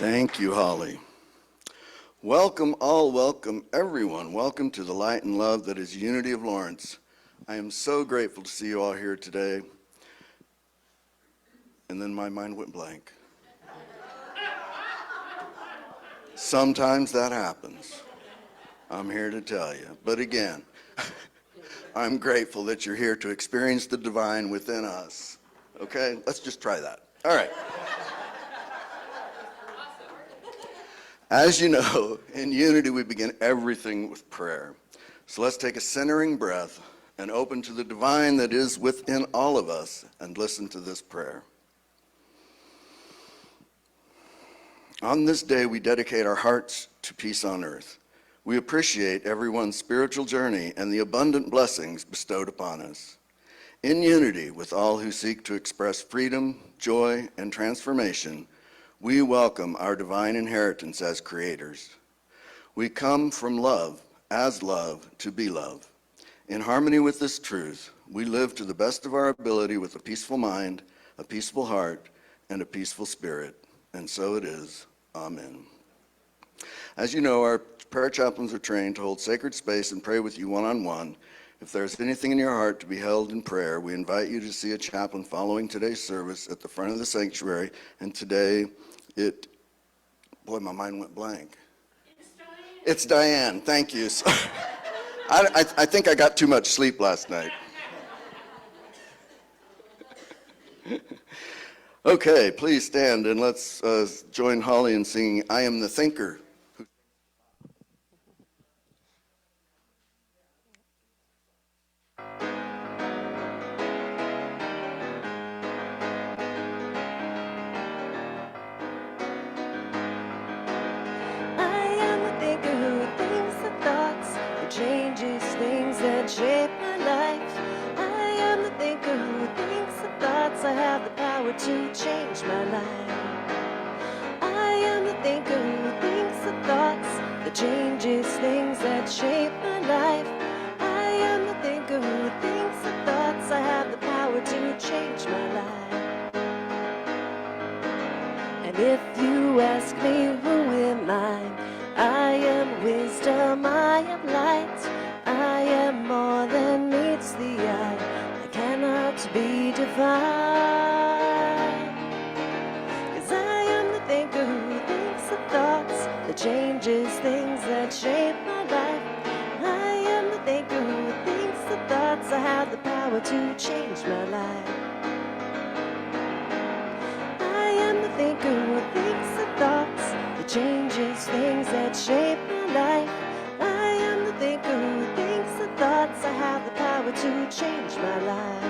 Thank you, Holly. Welcome all, welcome everyone. Welcome to the light and love that is Unity of Lawrence. I am so grateful to see you all here today. And then my mind went blank. Sometimes that happens. I'm here to tell you. But again, I'm grateful that you're here to experience the divine within us. Okay, let's just try that. All right. As you know, in Unity we begin everything with prayer. So let's take a centering breath and open to the divine that is within all of us and listen to this prayer. On this day, we dedicate our hearts to peace on earth. We appreciate everyone's spiritual journey and the abundant blessings bestowed upon us. In unity with all who seek to express freedom, joy, and transformation, we welcome our divine inheritance as creators. We come from love, as love, to be love. In harmony with this truth, we live to the best of our ability with a peaceful mind, a peaceful heart, and a peaceful spirit. And so it is. Amen. As you know, our prayer chaplains are trained to hold sacred space and pray with you one-on-one. If there's anything in your heart to be held in prayer, we invite you to see a chaplain following today's service at the front of the sanctuary. And today, boy, my mind went blank. It's Diane. Thank you. I think I got too much sleep last night. Okay, please stand and let's join Holly in singing, I Am the Thinker. Changes things that shape my life. I am the thinker who thinks the thoughts. I have the power to change my life. I am the thinker who thinks the thoughts that changes things that shape my life. I am the thinker who thinks the thoughts. I have the power to change my life. And if you ask me who am I am wisdom, I am light, I am more than meets the eye, I cannot be defined. 'Cause I am the thinker who thinks the thoughts that changes things that shape my life. I am the thinker who thinks the thoughts. I have the power to change my life. I am the thinker who thinks the thoughts that changes things that shape my life. I am the thinker who thinks the thoughts. I have the power to change my life.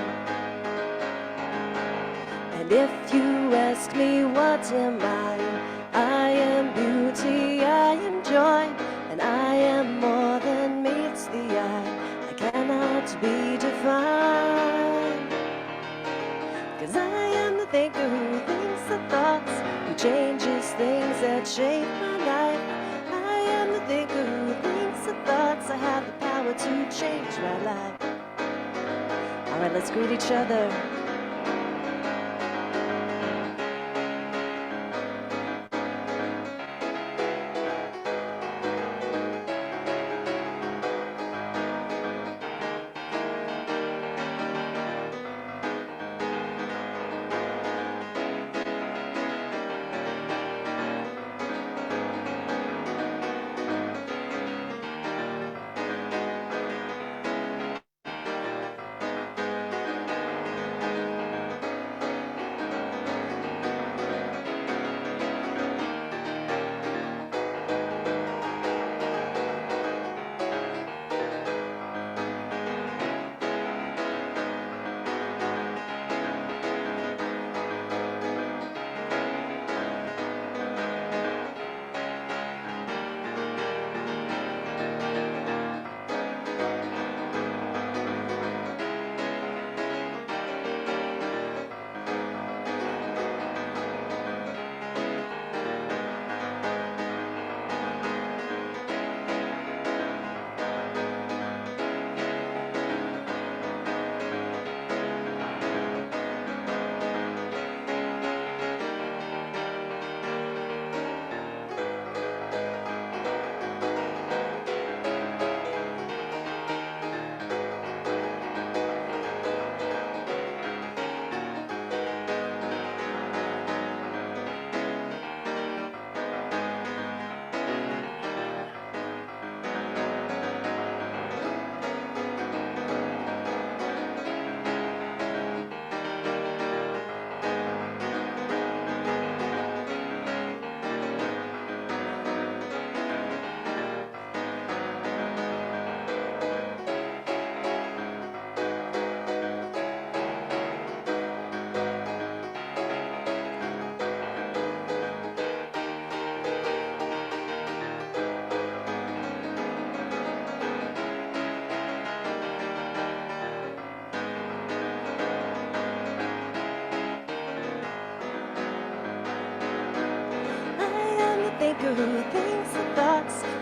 And if you ask me what am I am beauty, I am joy, and I am more than meets the eye. I cannot be defined. 'Cause I am the thinker who thinks the thoughts, who changes things that shape my life. I am the thinker who thinks the thoughts. I have the power to change my life. All right, let's greet each other.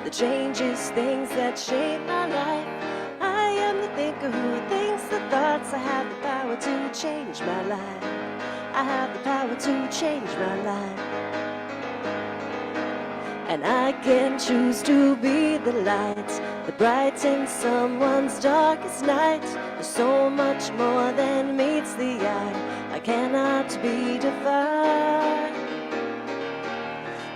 that changes things that shape my life. I am the thinker who thinks the thoughts. I have the power to change my life. I have the power to change my life. And I can choose to be the light that brightens someone's darkest night. There's so much more than meets the eye. I cannot be defined.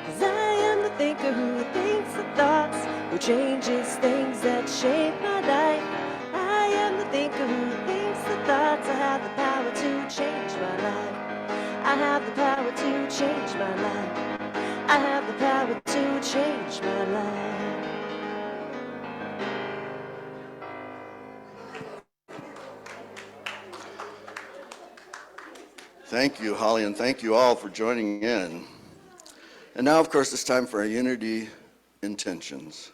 'Cause I am the thinker who thinks the thoughts, who changes things that shape my life. I am the thinker who thinks the thoughts. I have the power to change my life. I have the power to change my life. I have the power to change my life. Thank you, Holly, and thank you all for joining in. And now, of course, it's time for our Unity intentions.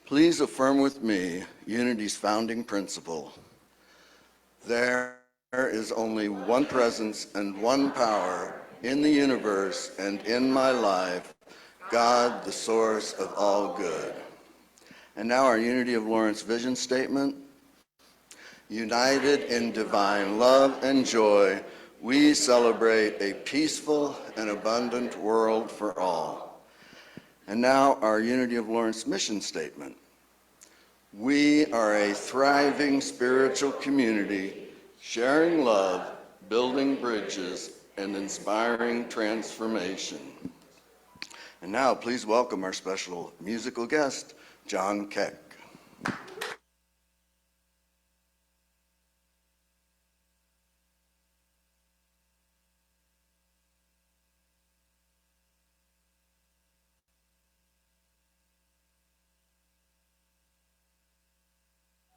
Please affirm with me Unity's founding principle. There is only one presence and one power in the universe and in my life, God, the source of all good. And now our Unity of Lawrence vision statement. United in divine love and joy, we celebrate a peaceful and abundant world for all. And now our Unity of Lawrence mission statement. We are a thriving spiritual community, sharing love, building bridges, and inspiring transformation. And now please welcome our special musical guest, John Keck.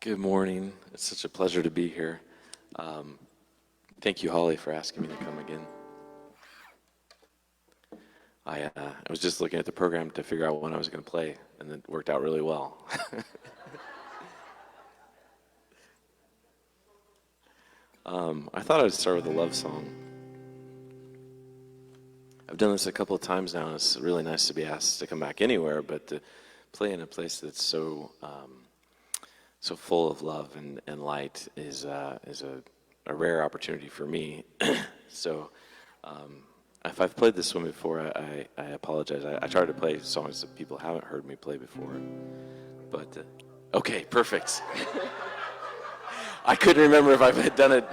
Good morning. It's such a pleasure to be here. Thank you, Holly, for asking me to come again. I was just looking at the program to figure out when I was going to play, and it worked out really well. I thought I would start with a love song. I've done this a couple of times now, and it's really nice to be asked to come back anywhere, but to play in a place that's so full of love and light is a rare opportunity for me. So if I've played this one before, I apologize. I try to play songs that people haven't heard me play before. But, okay, perfect. I couldn't remember if I've done it.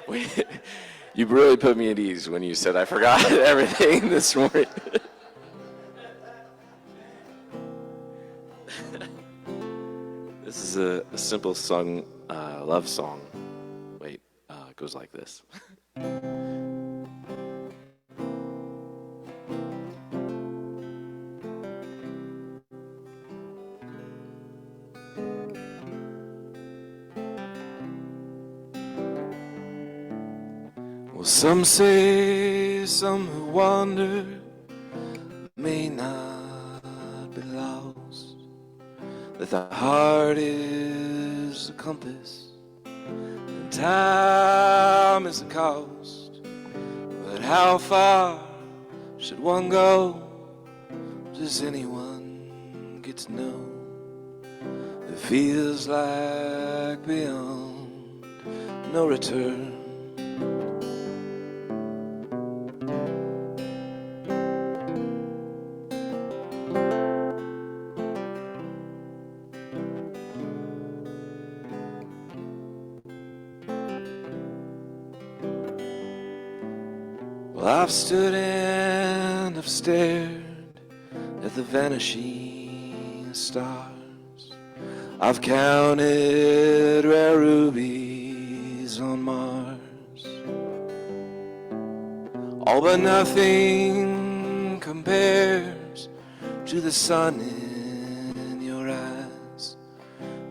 Wait, you really put me at ease when you said I forgot everything this morning. This is a simple song, love song. Wait, it goes like this. Well, some say some who wander may not be lost, that the heart is the compass and time is the cost. But how far should one go? Does anyone get to know? It feels like beyond no return. Well, I've stood and I've stared at the vanishing stars. I've counted rare rubies on Mars. All but nothing compares to the sun in your eyes.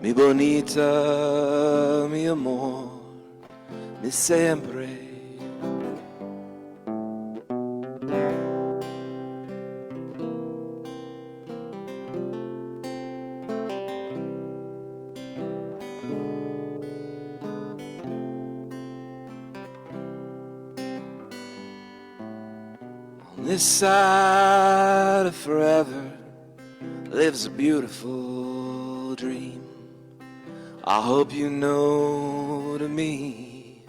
Mi bonita, mi amor, mi sempre. This side of forever lives a beautiful dream. I hope you know to me,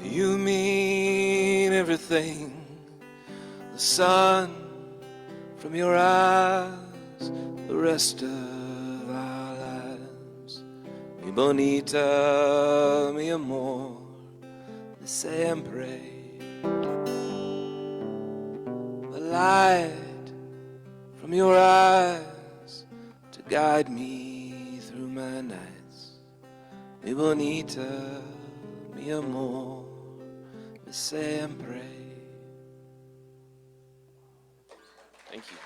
you mean everything. The sun from your eyes, the rest of our lives. Mi bonita, mi amor, de siempre. The light from your eyes to guide me through my nights. Mi bonita, mi amor, de siempre. Thank you.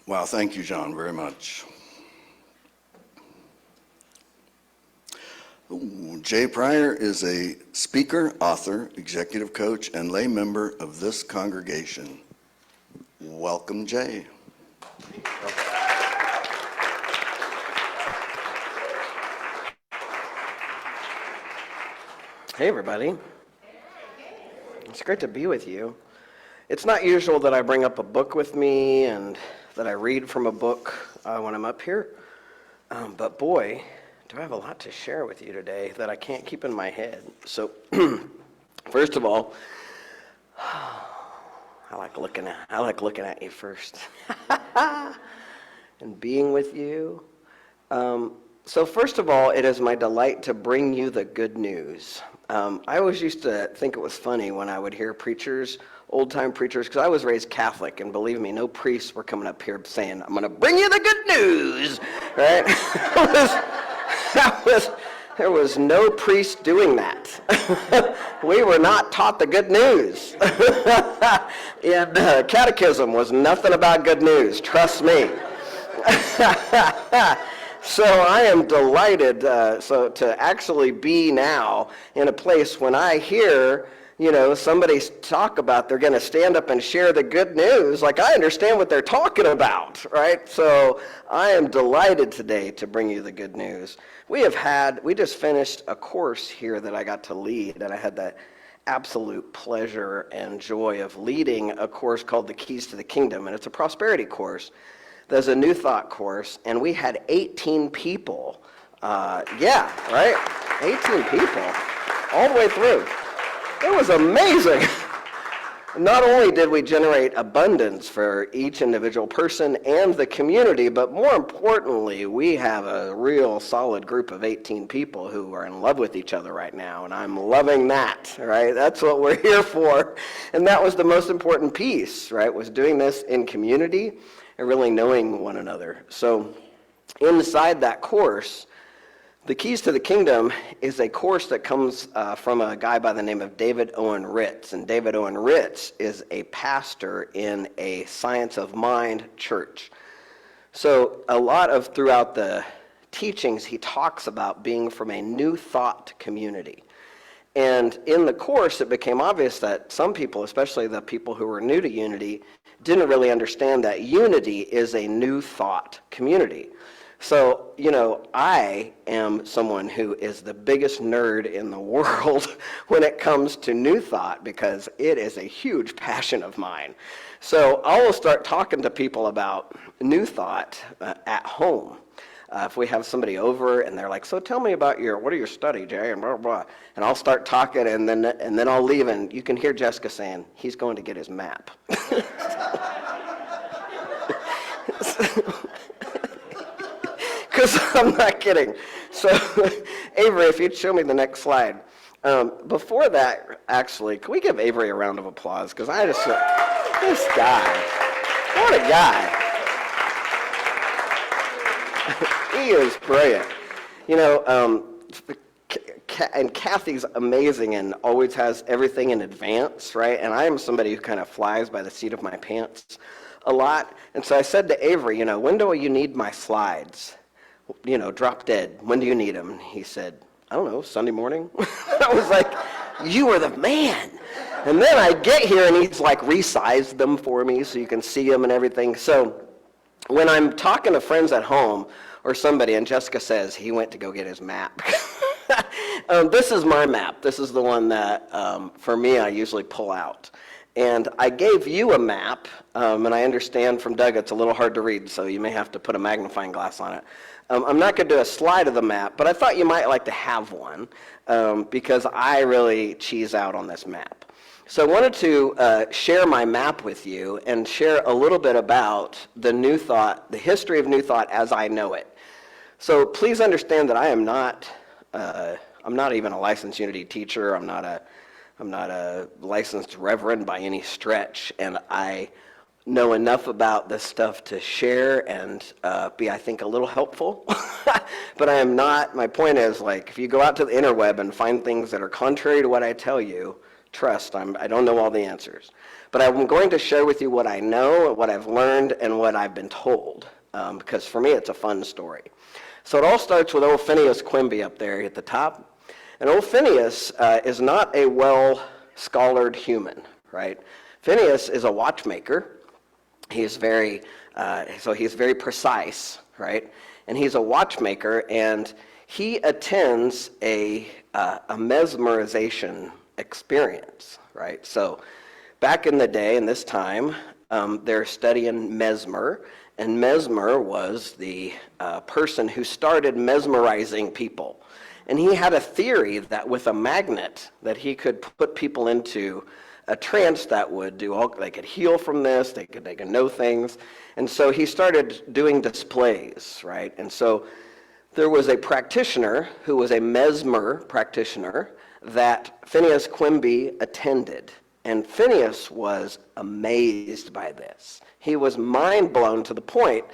Wow, thank you, John, very much. Jay Pryor is a speaker, author, executive coach, and lay member of this congregation. Welcome, Jay. Hey, everybody. It's great to be with you. It's not usual that I bring up a book with me and that I read from a book when I'm up here. But boy, do I have a lot to share with you today that I can't keep in my head. So, first of all, I like looking at you first and being with you. So first of all, it is my delight to bring you the good news. I always used to think it was funny when I would hear preachers, old-time preachers, because I was raised Catholic, and believe me, no priests were coming up here saying, I'm going to bring you the good news, right? There was no priest doing that. We were not taught the good news. And catechism was nothing about good news, trust me. So I am delighted to actually be now in a place when I hear, somebody talk about they're going to stand up and share the good news, like I understand what they're talking about, right? So I am delighted today to bring you the good news. We just finished a course here that I got to lead, and I had the absolute pleasure and joy of leading a course called The Keys to the Kingdom, and it's a prosperity course. There's a New Thought course, and we had 18 people. 18 people, all the way through. It was amazing. Not only did we generate abundance for each individual person and the community, but more importantly, we have a real solid group of 18 people who are in love with each other right now, and I'm loving that, right? That's what we're here for. And that was the most important piece, right, was doing this in community and really knowing one another. So inside that course, The Keys to the Kingdom is a course that comes from a guy by the name of David Owen Ritz. And David Owen Ritz is a pastor in a Science of Mind church. So a lot of throughout the teachings, he talks about being from a New Thought community. And in the course, it became obvious that some people, especially the people who were new to Unity, didn't really understand that Unity is a New Thought community. So, I am someone who is the biggest nerd in the world when it comes to New Thought because it is a huge passion of mine. So I will start talking to people about New Thought at home. If we have somebody over and they're like, so tell me about what are your study, Jay, and blah, blah, and I'll start talking and then I'll leave and you can hear Jessica saying, he's going to get his map. Because I'm not kidding. So, Avery, if you'd show me the next slide. Before that, actually, can we give Avery a round of applause? Because this guy, what a guy. He is brilliant. And Kathy's amazing and always has everything in advance, right? And I am somebody who kind of flies by the seat of my pants a lot. And so I said to Avery, when do you need my slides? Drop dead. When do you need them? And he said, I don't know, Sunday morning. I was like, you are the man. And then I get here and he's like resized them for me so you can see them and everything. So when I'm talking to friends at home or somebody and Jessica says he went to go get his map, this is my map. This is the one that, for me, I usually pull out. And I gave you a map, and I understand from Doug it's a little hard to read, so you may have to put a magnifying glass on it. I'm not going to do a slide of the map, but I thought you might like to have one because I really cheese out on this map. So I wanted to share my map with you and share a little bit about the New Thought, the history of New Thought as I know it. So please understand that I'm not even a licensed Unity teacher. I'm not a licensed reverend by any stretch, and I know enough about this stuff to share and be, I think, a little helpful. But I am not. My point is, like, if you go out to the interweb and find things that are contrary to what I tell you, trust, I don't know all the answers. But I'm going to share with you what I know, what I've learned, and what I've been told, because for me it's a fun story. So it all starts with old Phineas Quimby up there at the top. And old Phineas is not a well-scholared human, right? Phineas is a watchmaker. He's very precise, right? And he's a watchmaker, and he attends a mesmerization experience, right? So back in the day, in this time, they're studying Mesmer, and Mesmer was the person who started mesmerizing people. And he had a theory that with a magnet that he could put people into a trance that would do all, they could heal from this, they could know things. And so he started doing displays, right? And so there was a practitioner who was a Mesmer practitioner that Phineas Quimby attended. And Phineas was amazed by this. He was mind blown to the point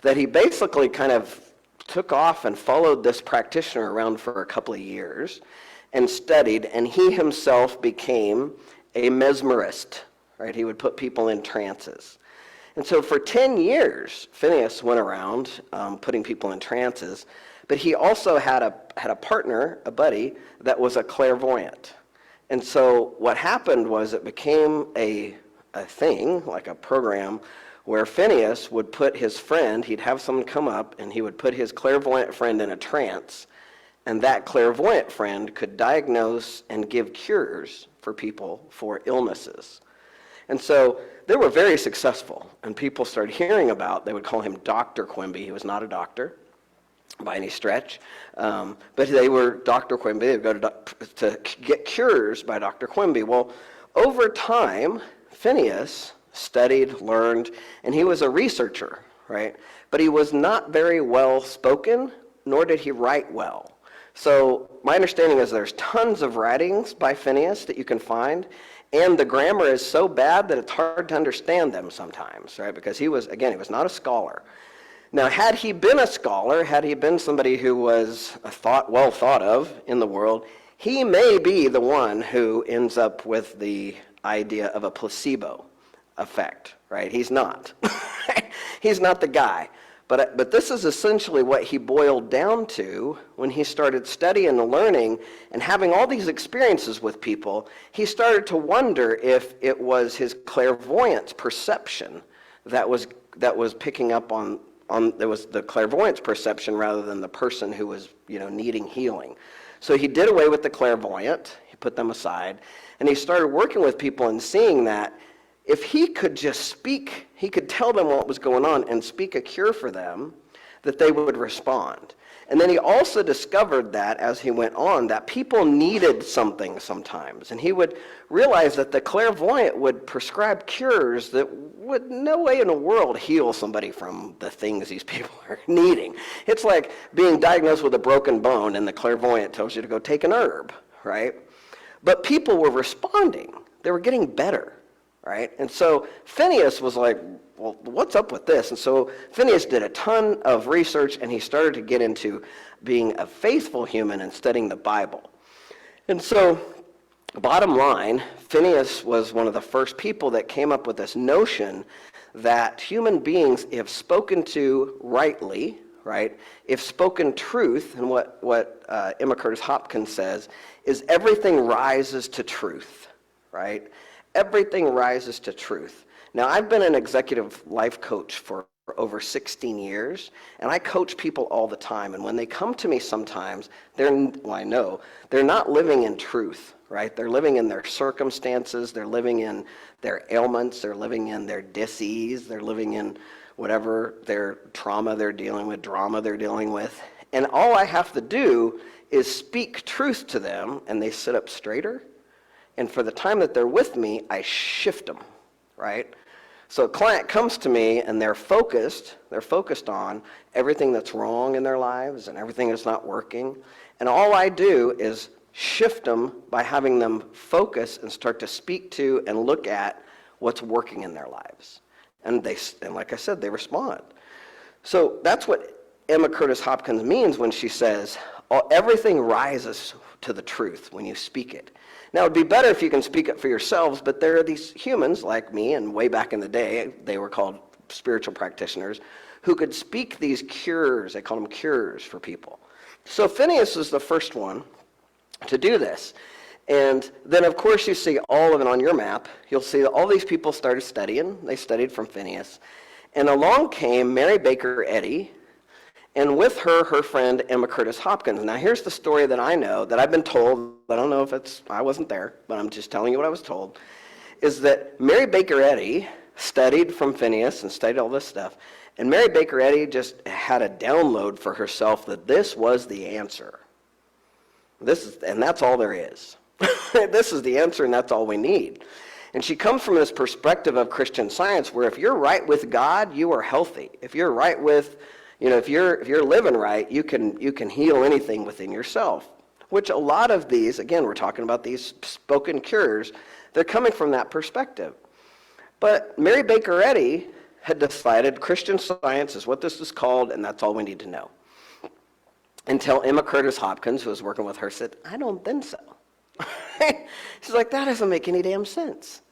that he basically kind of took off and followed this practitioner around for a couple of years and studied, and he himself became a mesmerist, right? He would put people in trances. And so for 10 years, Phineas went around putting people in trances, but he also had a partner, a buddy, that was a clairvoyant. And so what happened was it became a thing, like a program, where Phineas would put his friend, he'd have someone come up, and he would put his clairvoyant friend in a trance, and that clairvoyant friend could diagnose and give cures for people for illnesses. And so they were very successful, and people started hearing about, they would call him Dr. Quimby. He was not a doctor by any stretch, but they were Dr. Quimby. They would go to get cures by Dr. Quimby. Well, over time, Phineas studied, learned, and he was a researcher, right? But he was not very well spoken, nor did he write well. So my understanding is there's tons of writings by Phineas that you can find, and the grammar is so bad that it's hard to understand them sometimes, right? Because he was not a scholar. Now, had he been a scholar, had he been somebody who was well thought of in the world, he may be the one who ends up with the idea of a placebo effect, right? He's not. He's not the guy. But this is essentially what he boiled down to when he started studying and learning and having all these experiences with people. He started to wonder if it was his clairvoyance perception that was picking up on there was the clairvoyance perception rather than the person who was needing healing. So he did away with the clairvoyant. He put them aside, and he started working with people and seeing that if he could just speak, he could tell them what was going on and speak a cure for them, that they would respond. And then he also discovered that as he went on, that people needed something sometimes. And he would realize that the clairvoyant would prescribe cures that would no way in the world heal somebody from the things these people are needing. It's like being diagnosed with a broken bone and the clairvoyant tells you to go take an herb, right? But people were responding. They were getting better. Right? And so Phineas was like, well, what's up with this? And so Phineas did a ton of research, and he started to get into being a faithful human and studying the Bible. And so, bottom line, Phineas was one of the first people that came up with this notion that human beings, if spoken to rightly, right, if spoken truth, and what Emma Curtis Hopkins says, is everything rises to truth, right? Everything rises to truth. Now, I've been an executive life coach for over 16 years, and I coach people all the time. And when they come to me sometimes, I know, they're not living in truth, right? They're living in their circumstances, they're living in their ailments, they're living in their dis-ease, they're living in whatever their trauma they're dealing with, drama they're dealing with. And all I have to do is speak truth to them, and they sit up straighter. And for the time that they're with me, I shift them, right? So a client comes to me and they're focused on everything that's wrong in their lives and everything that's not working. And all I do is shift them by having them focus and start to speak to and look at what's working in their lives. And like I said, they respond. So that's what Emma Curtis Hopkins means when she says, everything rises to the truth when you speak it. Now, it'd be better if you can speak it for yourselves, but there are these humans like me, and way back in the day, they were called spiritual practitioners, who could speak these cures, they called them cures for people. So Phineas was the first one to do this. And then, of course, you see all of it on your map. You'll see that all these people started studying. They studied from Phineas. And along came Mary Baker Eddy, and with her, her friend Emma Curtis Hopkins. Now, here's the story that I know, that I've been told. I don't know if I wasn't there, but I'm just telling you what I was told, is that Mary Baker Eddy studied from Phineas and studied all this stuff. And Mary Baker Eddy just had a download for herself that this was the answer. And that's all there is. This is the answer, and that's all we need. And she comes from this perspective of Christian Science, where if you're right with God, you are healthy. If you're right with if you're living right, you can heal anything within yourself. Which a lot of these, again, we're talking about these spoken cures, they're coming from that perspective. But Mary Baker Eddy had decided Christian Science is what this is called, and that's all we need to know. Until Emma Curtis Hopkins, who was working with her, said, I don't think so. She's like, that doesn't make any damn sense.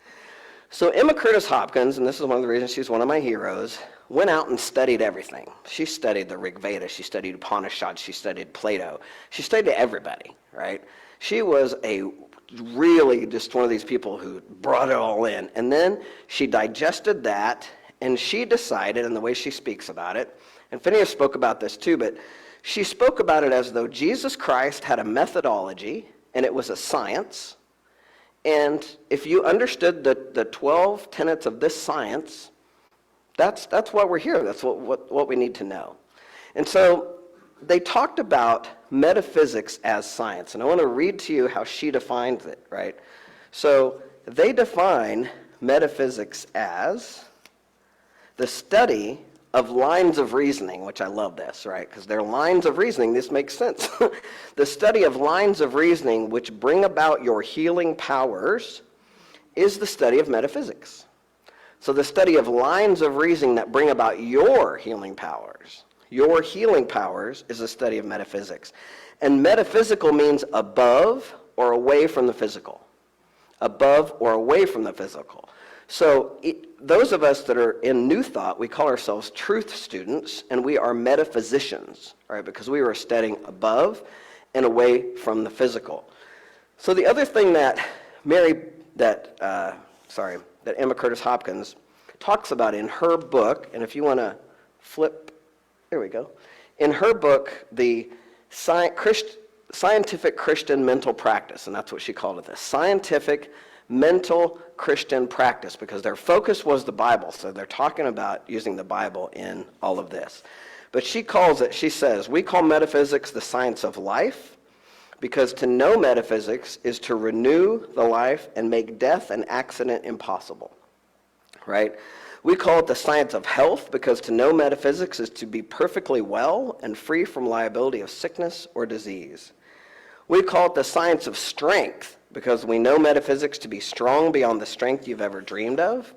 So Emma Curtis Hopkins, and this is one of the reasons she's one of my heroes, went out and studied everything. She studied the Rig Veda, she studied Upanishads, she studied Plato. She studied everybody, right? She was really just one of these people who brought it all in. And then she digested that, and she decided, and the way she speaks about it, and Phineas spoke about this too, but she spoke about it as though Jesus Christ had a methodology, and it was a science. And if you understood the 12 tenets of this science, that's why we're here. That's what we need to know. And so they talked about metaphysics as science. And I want to read to you how she defines it, right? So they define metaphysics as the study of lines of reasoning, which I love this, right? Because they're lines of reasoning. This makes sense. The study of lines of reasoning which bring about your healing powers is the study of metaphysics. So the study of lines of reasoning that bring about your healing powers is the study of metaphysics. And metaphysical means above or away from the physical. Above or away from the physical. So those of us that are in New Thought, we call ourselves truth students, and we are metaphysicians, right? Because we are studying above and away from the physical. So the other thing that Emma Curtis Hopkins talks about in her book, and if you want to flip, there we go. In her book, the Scientific Christian Mental Practice, and that's what she called it, the Scientific Mental Christian Practice, because their focus was the Bible, so they're talking about using the Bible in all of this. But she says, we call metaphysics the science of life, because to know metaphysics is to renew the life and make death and accident impossible, right? We call it the science of health, because to know metaphysics is to be perfectly well and free from liability of sickness or disease. We call it the science of strength, because we know metaphysics to be strong beyond the strength you've ever dreamed of.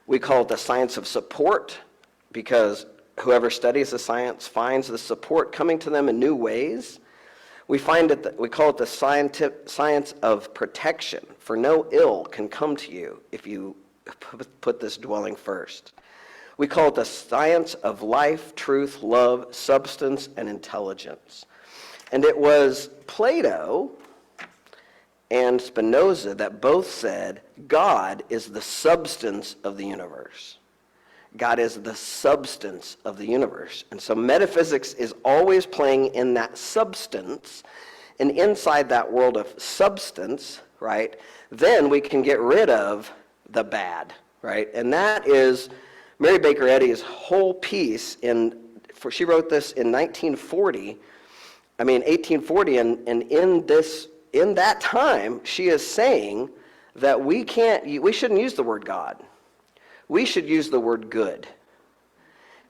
We call it the science of support, because whoever studies the science finds the support coming to them in new ways. We call it the science of protection, for no ill can come to you if you put this dwelling first. We call it the science of life, truth, love, substance, and intelligence. And it was Plato and Spinoza that both said God is the substance of the universe. God is the substance of the universe. And so metaphysics is always playing in that substance. And inside that world of substance, right, then we can get rid of the bad, right? And that is Mary Baker Eddy's whole piece she wrote this in 1840, and in that time, she is saying that we shouldn't use the word God. We should use the word good.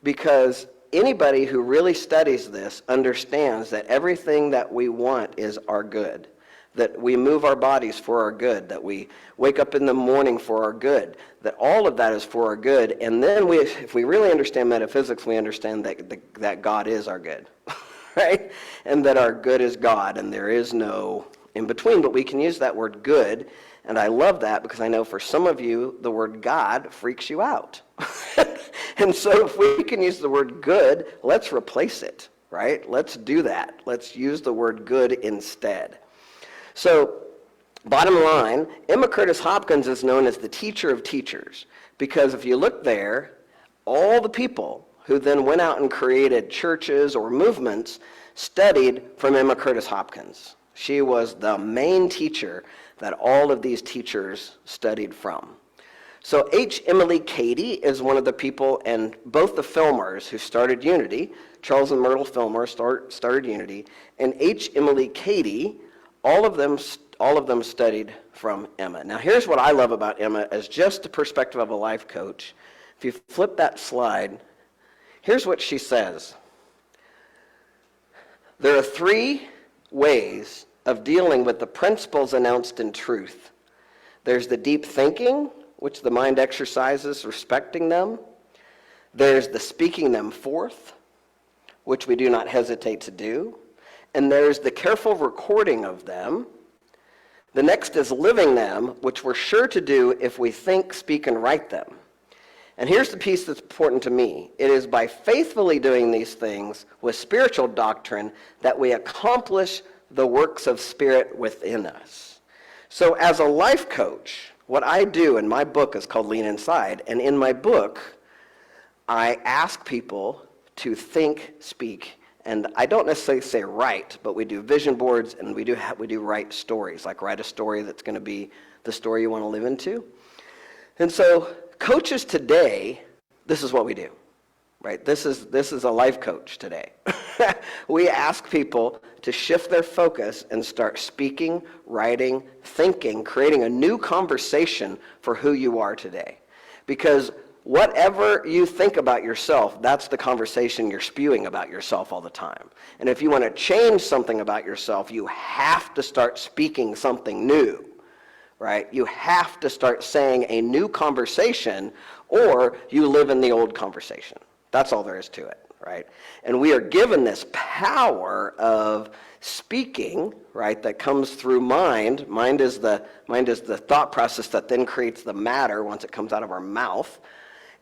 Because anybody who really studies this understands that everything that we want is our good. That we move our bodies for our good. That we wake up in the morning for our good. That all of that is for our good. And then if we really understand metaphysics, we understand that God is our good. Right? And that our good is God, and there is no in between. But we can use that word good. And I love that because I know for some of you, the word God freaks you out. And so if we can use the word good, let's replace it, right? Let's do that. Let's use the word good instead. So, bottom line, Emma Curtis Hopkins is known as the teacher of teachers because if you look there, all the people who then went out and created churches or movements studied from Emma Curtis Hopkins. She was the main teacher that all of these teachers studied from. So H. Emily Cady is one of the people, and both the Filmers who started Unity, Charles and Myrtle Filmer started Unity, and H. Emily Cady, all of them studied from Emma. Now here's what I love about Emma as just the perspective of a life coach. If you flip that slide, here's what she says. There are 3 ways of dealing with the principles announced in truth. There's the deep thinking, which the mind exercises respecting them. There's the speaking them forth, which we do not hesitate to do. And there's the careful recording of them. The next is living them, which we're sure to do if we think, speak, and write them. And here's the piece that's important to me. It is by faithfully doing these things with spiritual doctrine that we accomplish the works of Spirit within us. So as a life coach, what I do in my book is called Lean Inside. And in my book, I ask people to think, speak, and I don't necessarily say write, but we do vision boards and we do write stories, like write a story that's going to be the story you want to live into. And so coaches today, this is what we do. Right? This is a life coach today. We ask people to shift their focus and start speaking, writing, thinking, creating a new conversation for who you are today. Because whatever you think about yourself, that's the conversation you're spewing about yourself all the time. And if you want to change something about yourself, you have to start speaking something new. Right? You have to start saying a new conversation, or you live in the old conversation. That's all there is to it, right? And we are given this power of speaking, right, that comes through mind. Mind is the thought process that then creates the matter once it comes out of our mouth.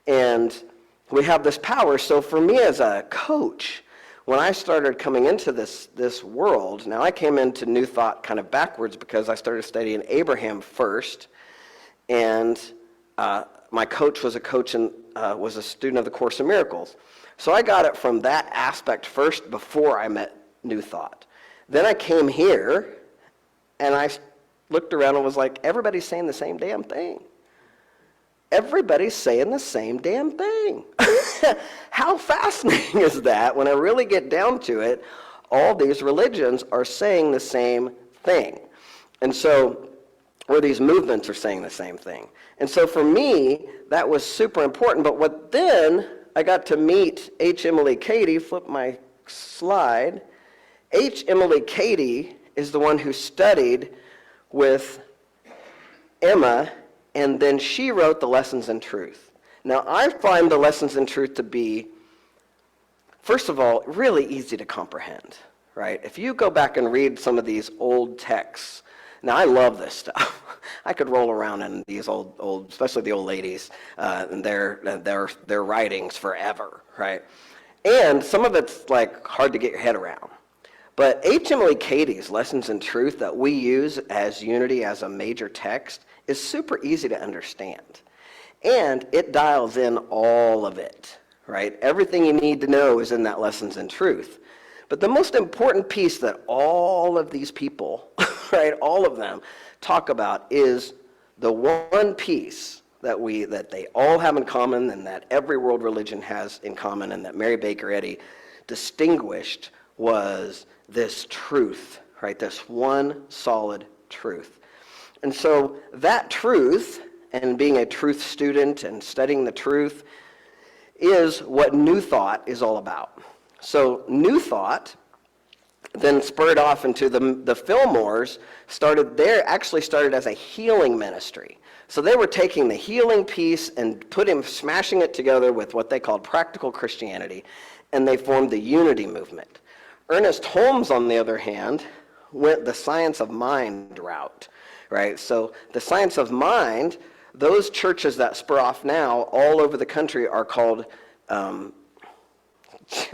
And we have this power. So for me as a coach, when I started coming into this world, now I came into New Thought kind of backwards because I started studying Abraham first, and my coach was a student of the Course in Miracles. So I got it from that aspect first before I met New Thought. Then I came here, and I looked around and was like, everybody's saying the same damn thing. Everybody's saying the same damn thing. How fascinating is that? When I really get down to it, all these religions are saying the same thing. And so, or these movements are saying the same thing. And so for me, that was super important. But then I got to meet H. Emily Cady. Flip my slide. H. Emily Cady is the one who studied with Emma, and then she wrote the Lessons in Truth. Now, I find the Lessons in Truth to be, first of all, really easy to comprehend, right? If you go back and read some of these old texts, now I love this stuff. I could roll around in these old, especially the old ladies, and their writings forever, right? And some of it's like hard to get your head around. But H. Emily Cady's Lessons in Truth that we use as Unity as a major text is super easy to understand. And it dials in all of it, right? Everything you need to know is in that Lessons in Truth. But the most important piece that all of these people, right, all of them talk about is the one piece that they all have in common and that every world religion has in common and that Mary Baker Eddy distinguished was this truth, right? This one solid truth. And so that truth, and being a truth student and studying the truth, is what New Thought is all about. So New Thought then spurred off into the Fillmores, actually started as a healing ministry. So they were taking the healing piece and smashing it together with what they called practical Christianity, and they formed the Unity movement. Ernest Holmes, on the other hand, went the science of mind route, right? So the science of mind, those churches that spur off now all over the country are called, I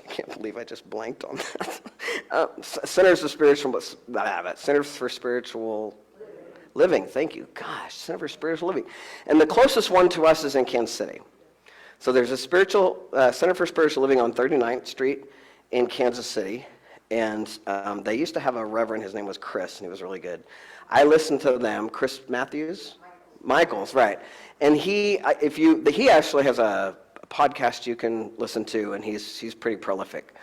can't believe I just blanked on that. Centers for Spiritual Living. Thank you. Gosh, Center for Spiritual Living. And the closest one to us is in Kansas City. So there's a Center for Spiritual Living on 39th Street in Kansas City. And they used to have a reverend, his name was Chris, and he was really good. I listened to them. Chris Matthews? Michaels, right. And he actually has a podcast you can listen to, and he's pretty prolific.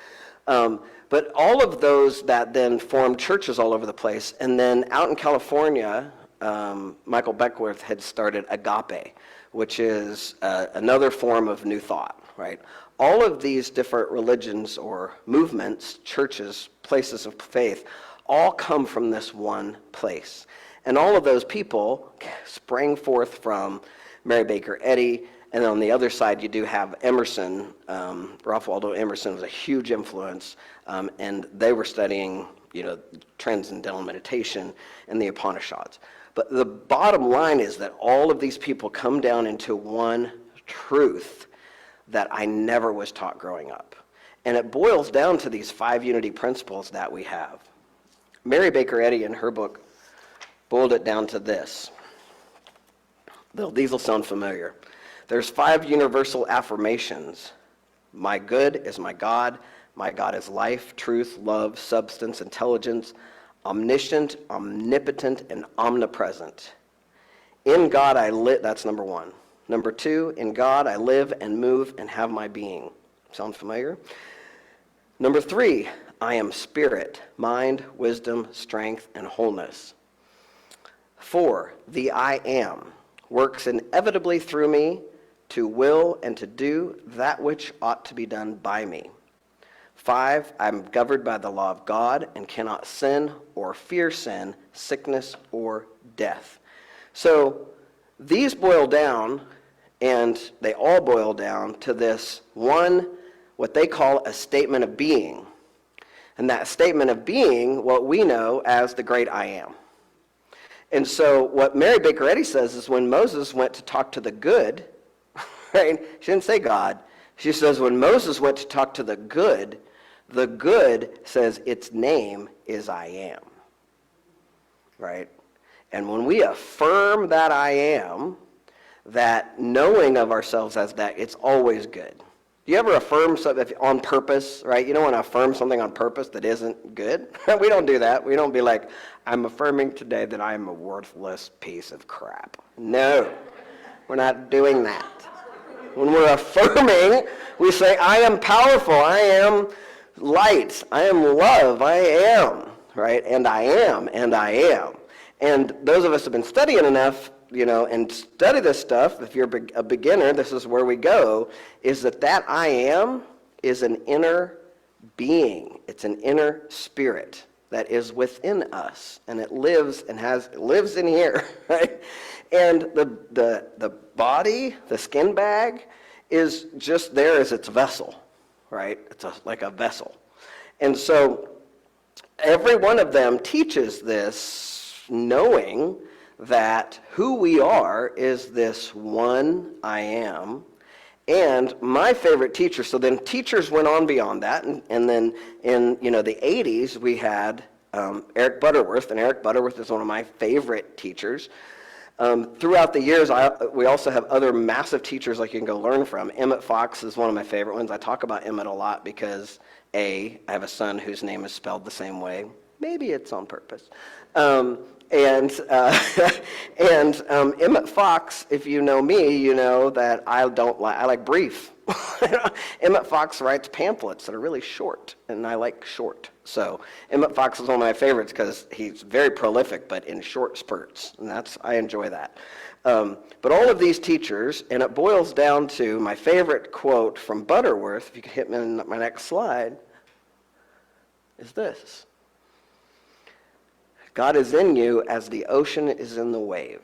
But all of those that then formed churches all over the place, and then out in California, Michael Beckwith had started Agape, which is another form of New Thought, right? All of these different religions or movements, churches, places of faith, all come from this one place. And all of those people sprang forth from Mary Baker Eddy, and on the other side you do have Emerson. Ralph Waldo Emerson was a huge influence, and they were studying, transcendental meditation and the Upanishads. But the bottom line is that all of these people come down into one truth that I never was taught growing up. And it boils down to these 5 unity principles that we have. Mary Baker Eddy, in her book, boiled it down to this. These will sound familiar. There's 5 universal affirmations. My good is my God is life, truth, love, substance, intelligence, omniscient, omnipotent, and omnipresent. In God I live, that's number 1. Number 2, in God I live and move and have my being. Sound familiar? Number 3, I am spirit, mind, wisdom, strength, and wholeness. 4, the I am works inevitably through me to will and to do that which ought to be done by me. 5, I'm governed by the law of God and cannot sin or fear sin, sickness, or death. So these boil down, and they all boil down to this one, what they call a statement of being. And that statement of being, what we know as the great I am. And so what Mary Baker Eddy says is when Moses went to talk to the good, right? She didn't say God. She says when Moses went to talk to the good says its name is I am, right? And when we affirm that I am, that knowing of ourselves as that, it's always good. Do you ever affirm something on purpose, right? You don't want to affirm something on purpose that isn't good. We don't do that. We don't be like, I'm affirming today that I am a worthless piece of crap. No, we're not doing that. When we're affirming, we say, I am powerful, I am light, I am love, I am, right? And I am, and I am. And those of us who have been studying enough, and study this stuff, if you're a beginner, this is where we go, is that I am is an inner being. It's an inner spirit that is within us, and it lives in here, right? And the body, the skin bag, is just there as its vessel, right? It's like a vessel. And so every one of them teaches this knowing that who we are is this one I am. And my favorite teacher, so then teachers went on beyond that, and then in the 80s we had Eric Butterworth, and Eric Butterworth is one of my favorite teachers. Throughout the years, we also have other massive teachers like you can go learn from. Emmett Fox is one of my favorite ones. I talk about Emmett a lot because, I have a son whose name is spelled the same way. Maybe it's on purpose. And Emmett Fox, if you know me, you know that I like brief. Emmett Fox writes pamphlets that are really short, and I like short. So Emmett Fox is one of my favorites because he's very prolific, but in short spurts, and I enjoy that. But all of these teachers, and it boils down to my favorite quote from Butterworth, if you could hit me in my next slide, is this. God is in you as the ocean is in the wave.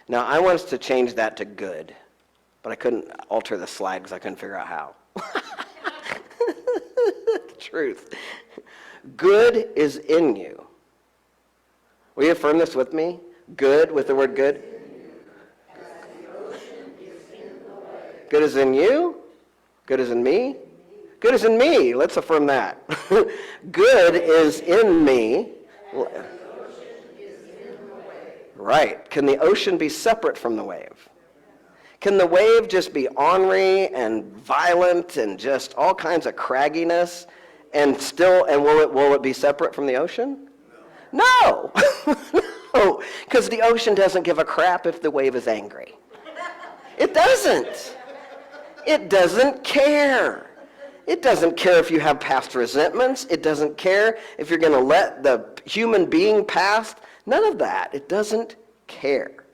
Now, I want us to change that to good, but I couldn't alter the slide because I couldn't figure out how. Truth. Good is in you. Will you affirm this with me? Good, with the word good. Good is in you. Good is in me. Good is in me. Let's affirm that. Good is in me. Right. Can the ocean be separate from the wave? Can the wave just be ornery and violent and just all kinds of cragginess and will it be separate from the ocean? No. No. Because the ocean doesn't give a crap if the wave is angry. It doesn't. It doesn't care. It doesn't care if you have past resentments. It doesn't care if you're going to let the human being past. None of that. It doesn't care.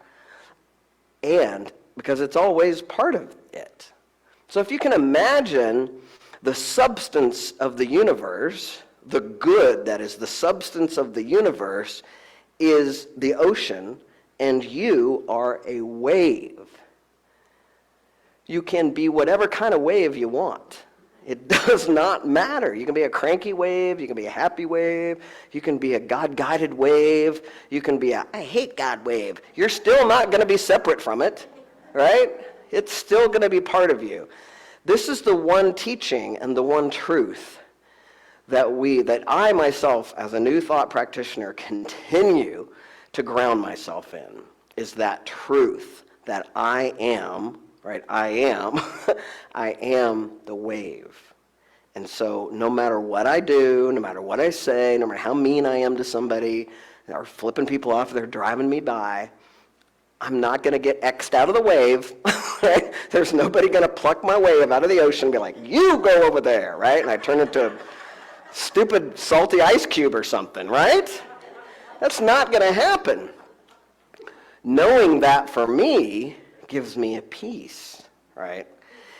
And because it's always part of it. So if you can imagine the substance of the universe, the good that is the substance of the universe is the ocean, and you are a wave. You can be whatever kind of wave you want. It does not matter. You can be a cranky wave. You can be a happy wave. You can be a God-guided wave. You can be a I hate God wave. You're still not going to be separate from it, right? It's still going to be part of you. This is the one teaching and the one truth that I myself, as a New Thought practitioner, continue to ground myself in, is that truth that I am. Right, I am the wave. And so no matter what I do, no matter what I say, no matter how mean I am to somebody, or flipping people off, they're driving me by, I'm not going to get X'd out of the wave. Right? There's nobody going to pluck my wave out of the ocean and be like, you go over there, right? And I turn into a stupid salty ice cube or something, right? That's not going to happen. Knowing that for me gives me a peace, right?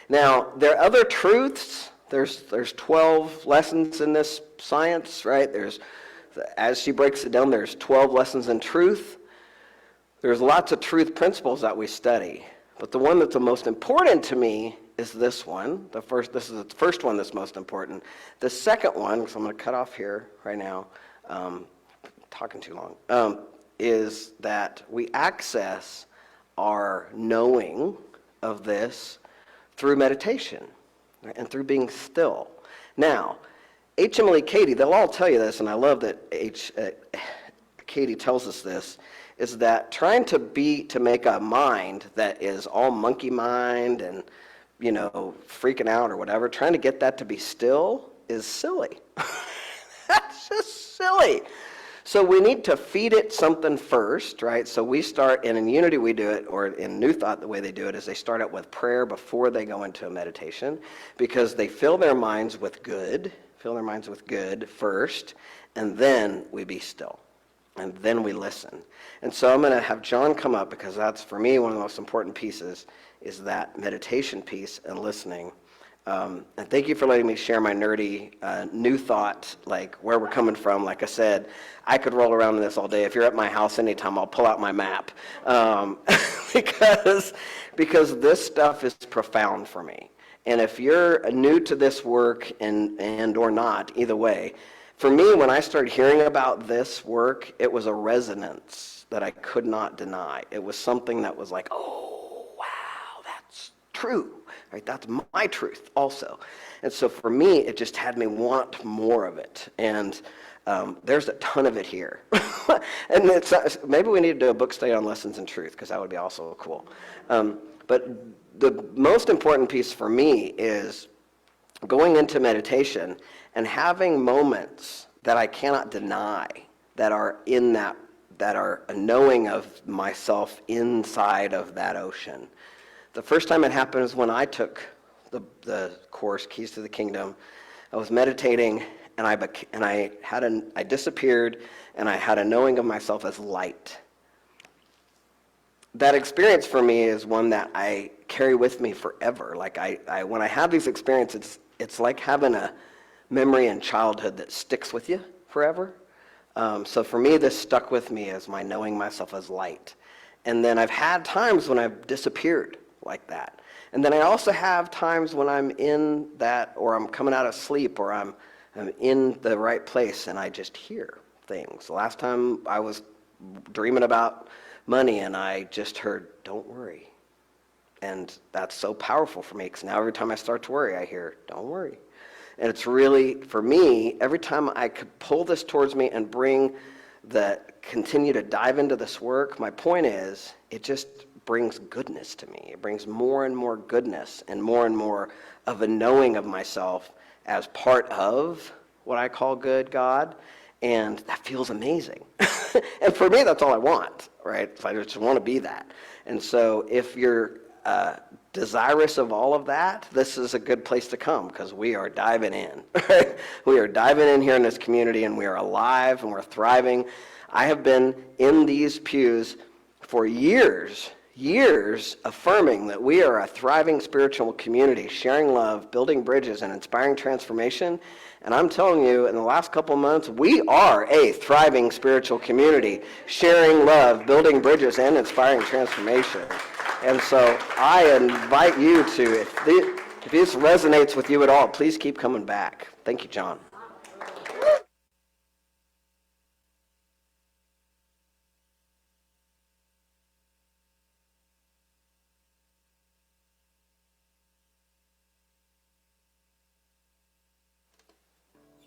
Now, there are other truths. There's 12 lessons in this science, right? As she breaks it down, there's 12 lessons in truth. There's lots of truth principles that we study. But the one that's the most important to me is this one. This is the first one that's most important. The second one, so I'm going to cut off here right now, talking too long, is that we access our knowing of this through meditation, right, and through being still. Now, Emily Cady, they'll all tell you this, and I love that Cady tells us this, is that trying to make a mind that is all monkey mind and, freaking out or whatever, trying to get that to be still is silly. That's just silly. So we need to feed it something first, right? So we start, and in Unity we do it, or in New Thought the way they do it is they start out with prayer before they go into a meditation, because they fill their minds with good first, and then we be still, and then we listen. And so I'm going to have John come up, because that's, for me, one of the most important pieces is that meditation piece and listening. And thank you for letting me share my nerdy New Thought, like where we're coming from. Like I said, I could roll around in this all day. If you're at my house anytime, I'll pull out my map, because this stuff is profound for me. And if you're new to this work and or not, either way, for me, when I started hearing about this work, it was a resonance that I could not deny. It was something that was like, oh, wow, that's true. right? That's my truth also. And so for me, it just had me want more of it. And there's a ton of it here. And maybe we need to do a book study on lessons in truth, because that would be also cool. But the most important piece for me is going into meditation and having moments that I cannot deny, that are a knowing of myself inside of that ocean. The first time it happened was when I took the course, Keys to the Kingdom. I was meditating, and I disappeared, and I had a knowing of myself as light. That experience for me is one that I carry with me forever. Like when I have these experiences, it's like having a memory in childhood that sticks with you forever. So for me, this stuck with me as my knowing myself as light. And then I've had times when I've disappeared like that. And then I also have times when I'm in that, or I'm coming out of sleep, or I'm in the right place and I just hear things. The last time I was dreaming about money and I just heard, "Don't worry." And that's so powerful for me, because now every time I start to worry, I hear, "Don't worry." And it's really, for me, every time I could pull this towards me and continue to dive into this work, my point is, it just brings goodness to me. It brings more and more goodness and more of a knowing of myself as part of what I call good God. And that feels amazing. And for me, that's all I want, right? So I just want to be that. And so if you're desirous of all of that, this is a good place to come, because we are diving in. Right? We are diving in here in this community, and we are alive and we're thriving. I have been in these pews for years affirming that we are a thriving spiritual community, sharing love, building bridges, and inspiring transformation. And I'm telling you, in the last couple of months, we are a thriving spiritual community, sharing love, building bridges, and inspiring transformation. And so I invite you to, if this resonates with you at all, please keep coming back. Thank you, John.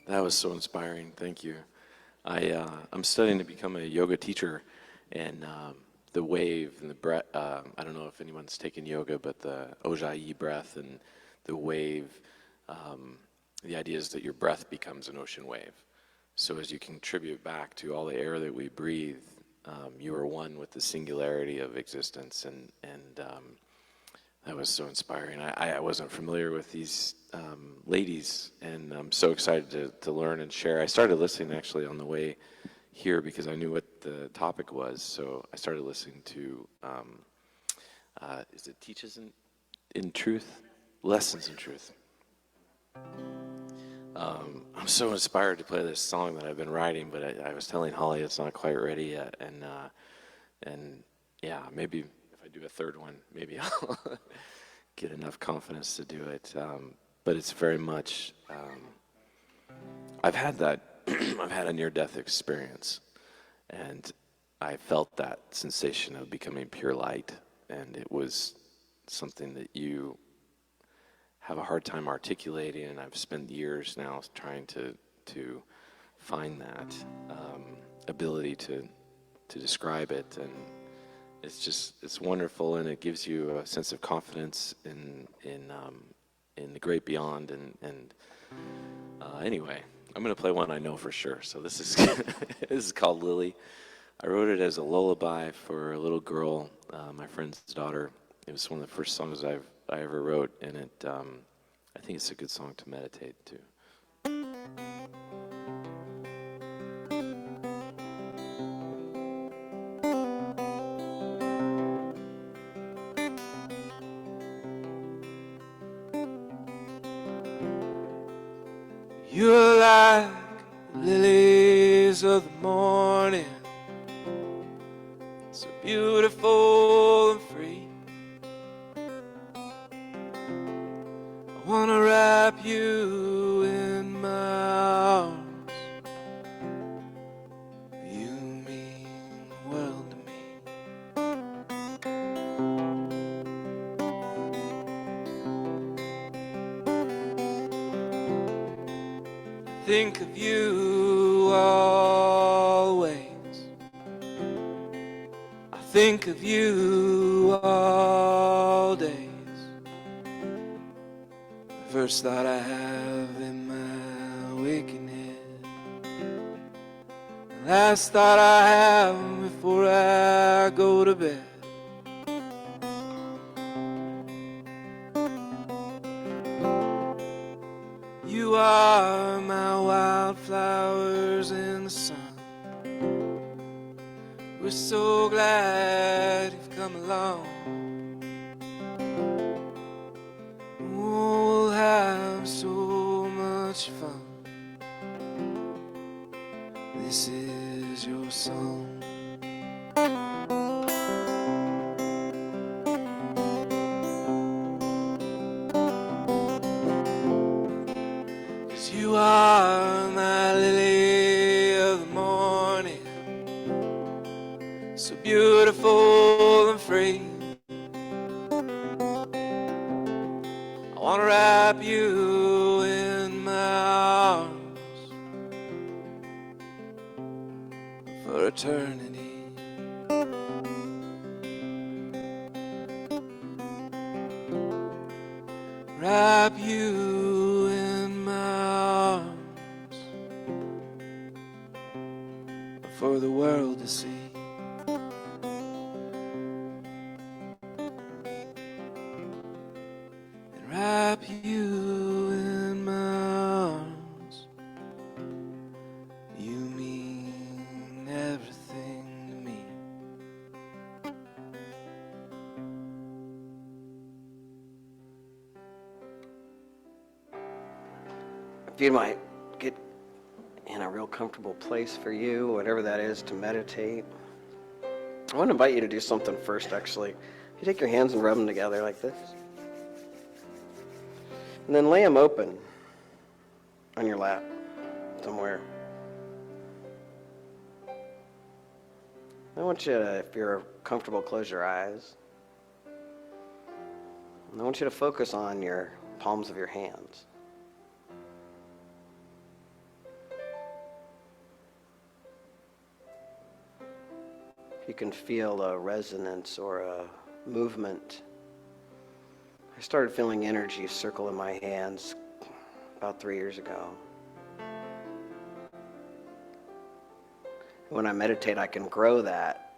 That was so inspiring. Thank you. I'm studying to become a yoga teacher, and the wave and the breath. I don't know if anyone's taken yoga, but the Ujjayi breath and the wave. The idea is that your breath becomes an ocean wave. So as you contribute back to all the air that we breathe, you are one with the singularity of existence, and that was so inspiring. I wasn't familiar with these ladies, and I'm so excited to learn and share. I started listening actually on the way here because I knew what the topic was, so I started listening to, is it Teaches in Truth? Lessons in Truth. I'm so inspired to play this song that I've been writing, but I was telling Holly it's not quite ready yet, and yeah, maybe if I do a third one, maybe I'll get enough confidence to do it. But it's very much, I've had a near-death experience, and I felt that sensation of becoming pure light, and it was something that you have a hard time articulating, and I've spent years now trying to find that ability to describe it, and it's wonderful, and it gives you a sense of confidence in the great beyond, and anyway, I'm going to play one I know for sure. So this is this is called Lily. I wrote it as a lullaby for a little girl, my friend's daughter. It was one of the first songs I ever wrote, and I think it's a good song to meditate to. You're like lilies of the morning, so beautiful and free. I wanna wrap you in my arms. You mean the world to me. think of you always. I think of you all days. The first thought I have in my waking head, the last thought I have before I go to bed. You are my wildflowers in the sun. We're so glad you've come along. We'll have so much fun. This is your song. 'Cause you are my lily of the morning, so beautiful and free. I want to wrap you in my arms for eternity. Wrap you in my arms for the world to see. And wrap you in my arms. You mean everything to me. If you might get in a real comfortable place for you, whatever that is, to meditate, I want to invite you to do something first, actually. You take your hands and rub them together like this. And then lay them open on your lap somewhere. I want you to, if you're comfortable, close your eyes. And I want you to focus on your palms of your hands. You can feel a resonance or a movement. I started feeling energy circle in my hands about 3 years ago. When I meditate, I can grow that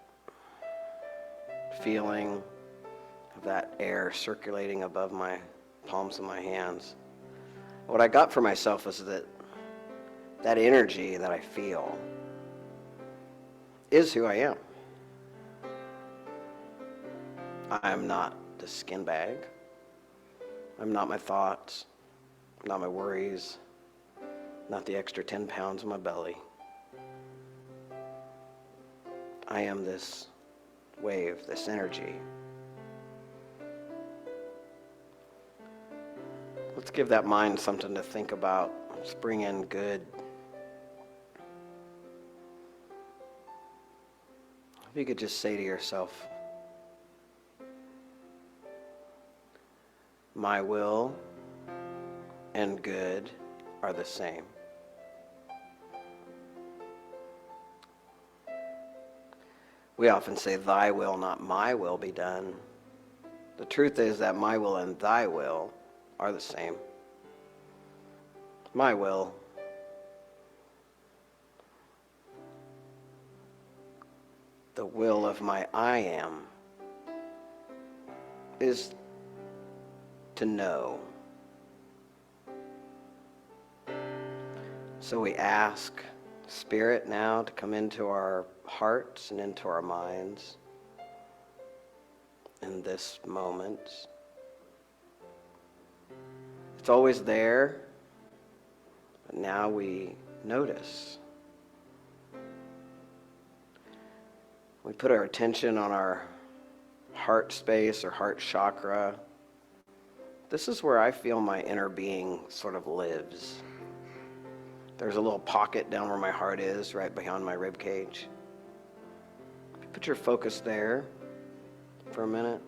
feeling of that air circulating above my palms of my hands. What I got for myself is that energy that I feel is who I am. I am not the skin bag. I'm not my thoughts, not my worries, not the extra 10 pounds in my belly. I am this wave, this energy. Let's give that mind something to think about. Let's bring in good. If you could just say to yourself, my will and good are the same. We often say, thy will, not my will, be done. The truth is that my will and thy will are the same. My will, the will of my I am, is to know. So we ask Spirit now to come into our hearts and into our minds in this moment. It's always there, but now we notice. We put our attention on our heart space or heart chakra. This is where I feel my inner being sort of lives. There's a little pocket down where my heart is, right behind my rib cage. Put your focus there for a minute.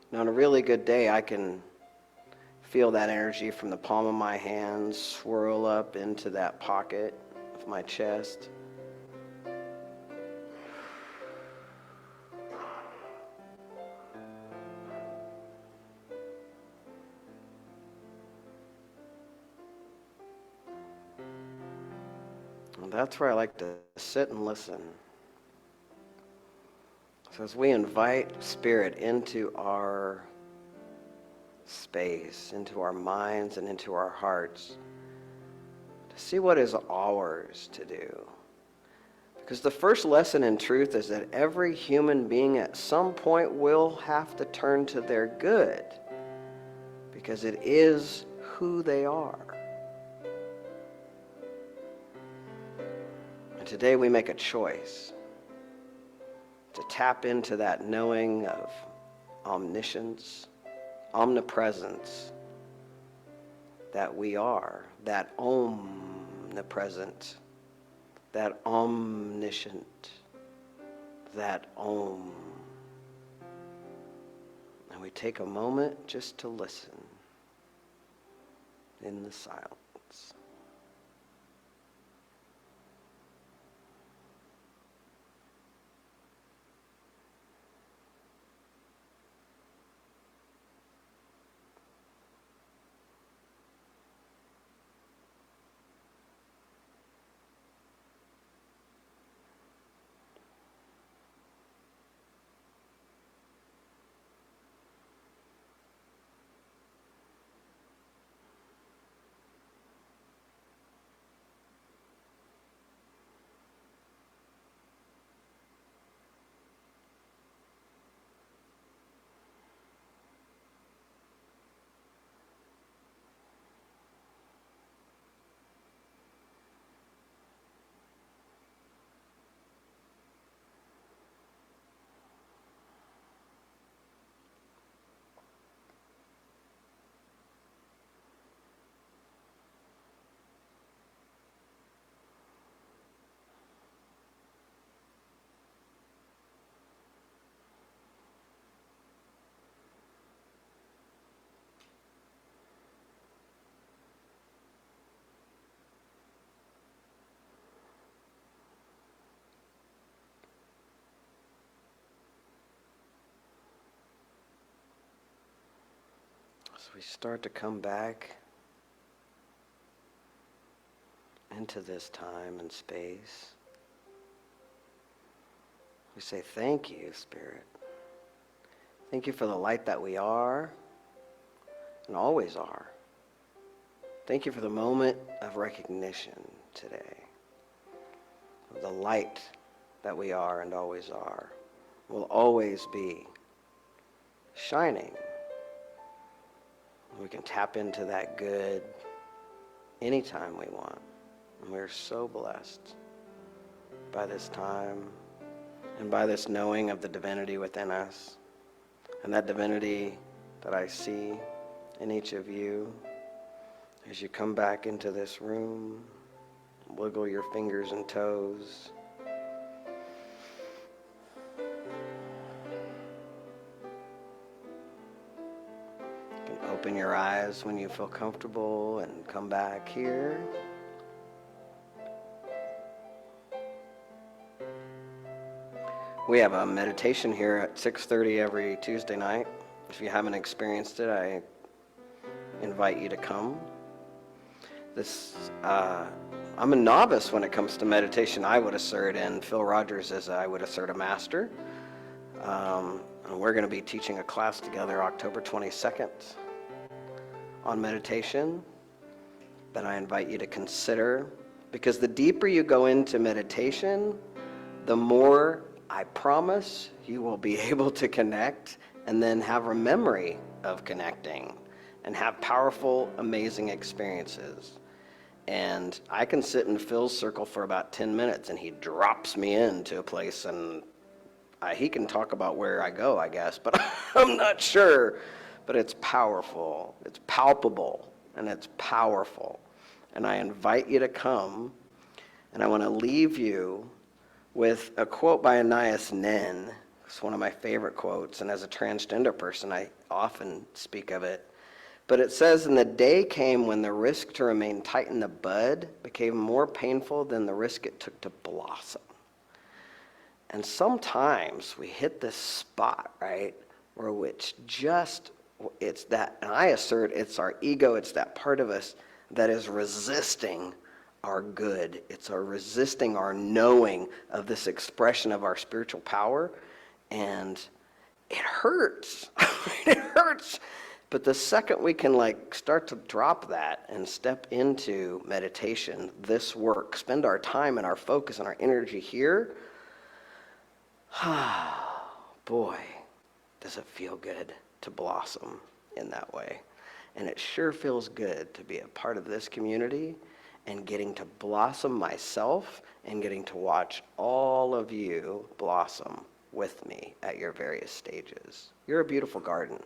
Now, on a really good day, I can Feel that energy from the palm of my hand swirl up into that pocket of my chest. And that's where I like to sit and listen. So as we invite Spirit into our space, into our minds and into our hearts, to see what is ours to do. Because the first lesson in truth is that every human being at some point will have to turn to their good, because it is who they are. And today we make a choice to tap into that knowing of omniscience, omnipresence, that we are, that omnipresent, that omniscient, that Om. And we take a moment just to listen in the silence. So we start to come back into this time and space. We say, thank you, Spirit. Thank you for the light that we are and always are. Thank you for the moment of recognition today, of the light that we are and always are, will always be shining. We can tap into that good anytime we want. And we're so blessed by this time and by this knowing of the divinity within us, and that divinity that I see in each of you as you come back into this room. Wiggle your fingers and toes. You can open your eyes when you feel comfortable and come back here. We have a meditation here at 6:30 every Tuesday night. If you haven't experienced it, I invite you to come. I'm a novice when it comes to meditation, I would assert, and Phil Rogers is, I would assert, a master. And we're going to be teaching a class together October 22nd on meditation that I invite you to consider, because the deeper you go into meditation, the more, I promise, you will be able to connect and then have a memory of connecting and have powerful, amazing experiences. And I can sit in Phil's circle for about 10 minutes and he drops me into a place, and he can talk about where I go, I guess, but I'm not sure. But it's powerful, it's palpable, and it's powerful. And I invite you to come, and I want to leave you with a quote by Anais Nin. It's one of my favorite quotes, and as a transgender person, I often speak of it. But it says, and the day came when the risk to remain tight in the bud became more painful than the risk it took to blossom. And sometimes we hit this spot, right, where it's that, and I assert it's our ego, it's that part of us that is resisting our good. It's our resisting our knowing of this expression of our spiritual power, and it hurts. It hurts. But the second we can start to drop that and step into meditation, this work, spend our time and our focus and our energy here, boy, does it feel good to blossom in that way. And it sure feels good to be a part of this community and getting to blossom myself and getting to watch all of you blossom with me at your various stages. You're a beautiful garden,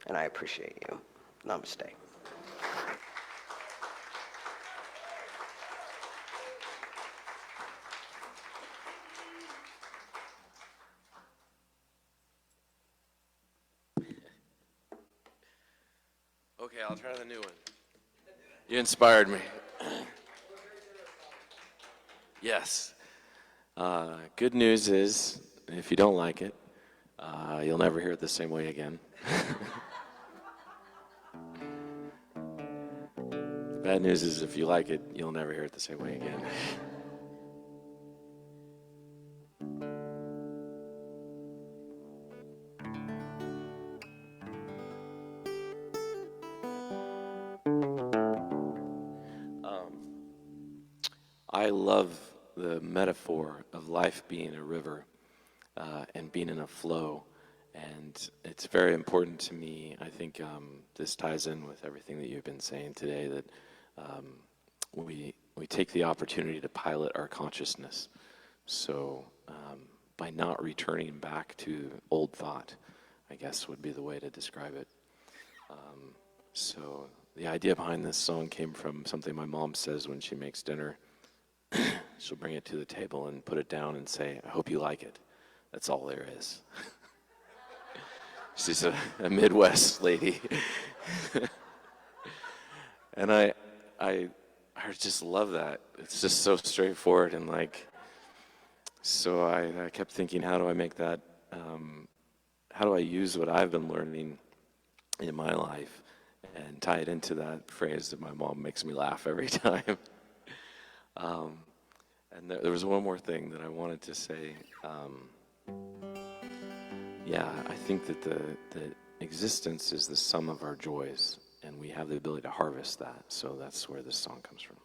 and I appreciate you. Namaste. Okay, I'll try the new one. You inspired me. Yes. Good news is, if you don't like it, you'll never hear it the same way again. Bad news is, if you like it, you'll never hear it the same way again. I love the metaphor of life being a river and being in a flow, and it's very important to me. I think this ties in with everything that you've been saying today, that we take the opportunity to pilot our consciousness. So by not returning back to old thought, I guess would be the way to describe it. So the idea behind this song came from something my mom says when she makes dinner. She'll bring it to the table and put it down and say, "I hope you like it." That's all there is. She's a Midwest lady. And I just love that. It's just so straightforward, and so I kept thinking, how do I make that, how do I use what I've been learning in my life and tie it into that phrase that my mom makes me laugh every time. And there was one more thing that I wanted to say. I think that the existence is the sum of our joys, and we have the ability to harvest that. So that's where this song comes from.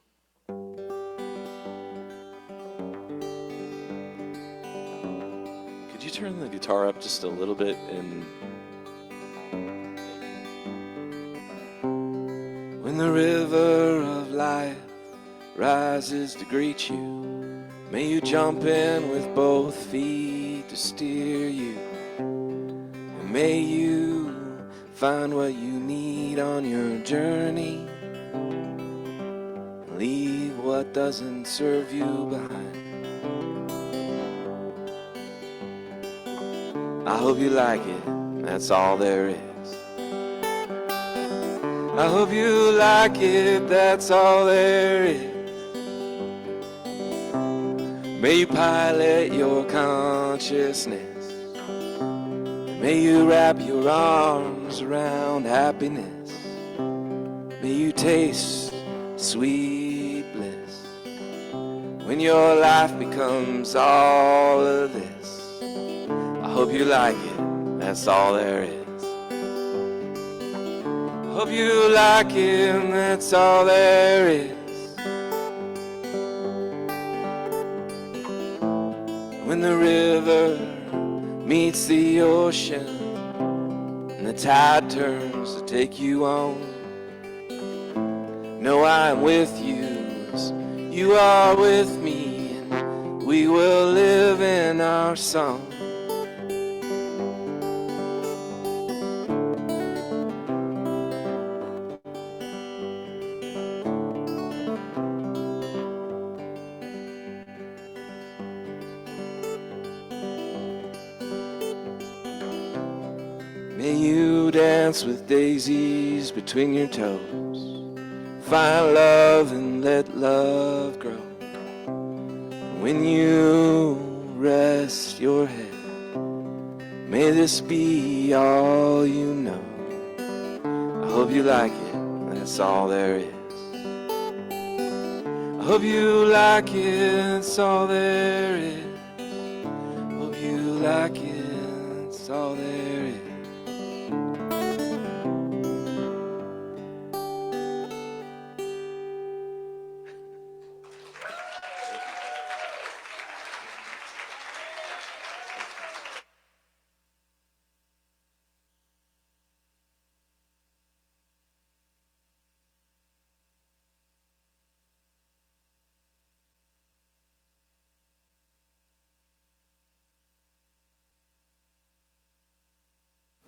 Could you turn the guitar up just a little bit? And when the river of life rises to greet you, may you jump in with both feet to steer you, and may you find what you need on your journey, leave what doesn't serve you behind. I hope you like it, that's all there is. I hope you like it, that's all there is. May you pilot your consciousness. May you wrap your arms around happiness. May you taste sweet bliss. When your life becomes all of this, I hope you like it, that's all there is. I hope you like it, that's all there is. When the river meets the ocean and the tide turns to take you on, know I am with you as you are with me, and we will live in our song. May you you dance with daisies between your toes. Find love and let love grow. When you rest your head, may this be all you know. I hope you like it, that's all there is. I hope you like it, that's all there is. Hope you like it, that's all there is.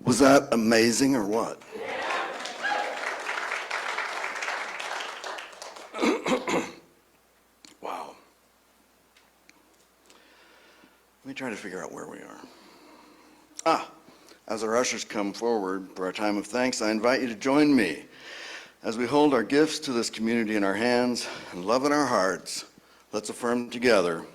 Was that amazing or what? Wow. Let me try to figure out where we are. As our ushers come forward for our time of thanks, I invite you to join me as we hold our gifts to this community in our hands and love in our hearts. Let's affirm together,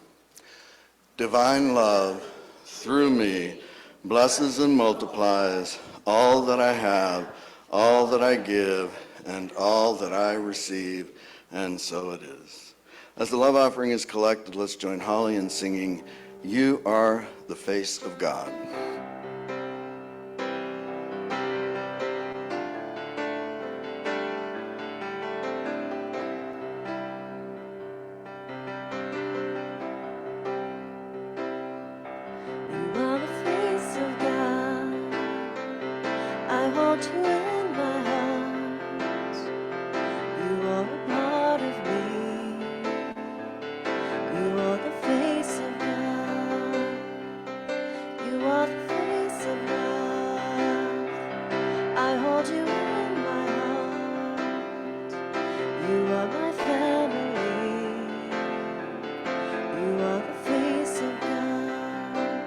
divine love through me blesses and multiplies all that I have, all that I give, and all that I receive, and so it is. As the love offering is collected, let's join Holly in singing, You Are the Face of God. You are the face of God. I hold you in my heart. You are a part of me. You are the face of God. You are the face of God. I hold you in my heart. You are my family. You are the face of God.